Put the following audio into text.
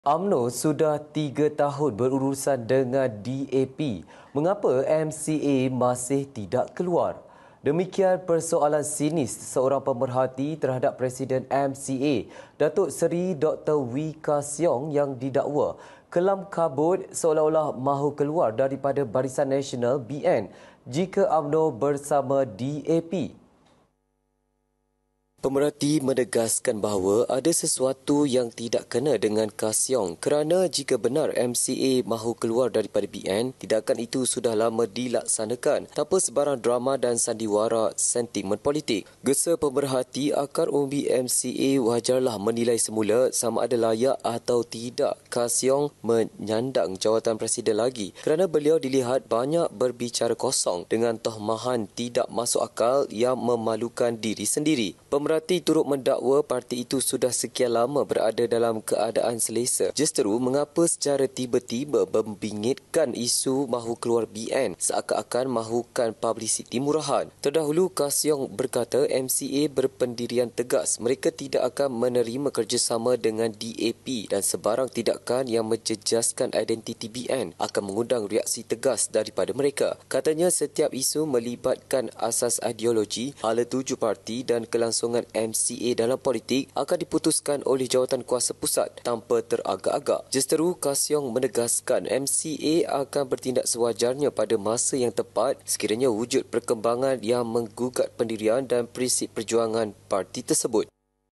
UMNO sudah 3 tahun berurusan dengan DAP. Mengapa MCA masih tidak keluar? Demikian persoalan sinis seorang pemerhati terhadap Presiden MCA, Datuk Seri Dr. Wee Ka Siong yang didakwa kelam kabut seolah-olah mahu keluar daripada Barisan Nasional BN jika UMNO bersama DAP. Pemerhati menegaskan bahawa ada sesuatu yang tidak kena dengan Ka Siong kerana jika benar MCA mahu keluar daripada BN, tindakan itu sudah lama dilaksanakan tanpa sebarang drama dan sandiwara sentimen politik. Gesa pemerhati akar umbi MCA wajarlah menilai semula sama ada layak atau tidak Ka Siong menyandang jawatan Presiden lagi kerana beliau dilihat banyak berbicara kosong dengan tohmahan tidak masuk akal yang memalukan diri sendiri. Pemerhati turut mendakwa parti itu sudah sekian lama berada dalam keadaan selesa. Justeru mengapa secara tiba-tiba membingitkan isu mahu keluar BN seakan-akan mahukan publiciti murahan. Terdahulu Ka Siong berkata MCA berpendirian tegas mereka tidak akan menerima kerjasama dengan DAP dan sebarang tindakan yang menjejaskan identiti BN akan mengundang reaksi tegas daripada mereka. Katanya setiap isu melibatkan asas ideologi, hala tuju parti dan kelangsungan MCA dalam politik akan diputuskan oleh jawatan kuasa pusat tanpa teragak-agak. Justeru Ka Siong menegaskan MCA akan bertindak sewajarnya pada masa yang tepat sekiranya wujud perkembangan yang menggugat pendirian dan prinsip perjuangan parti tersebut.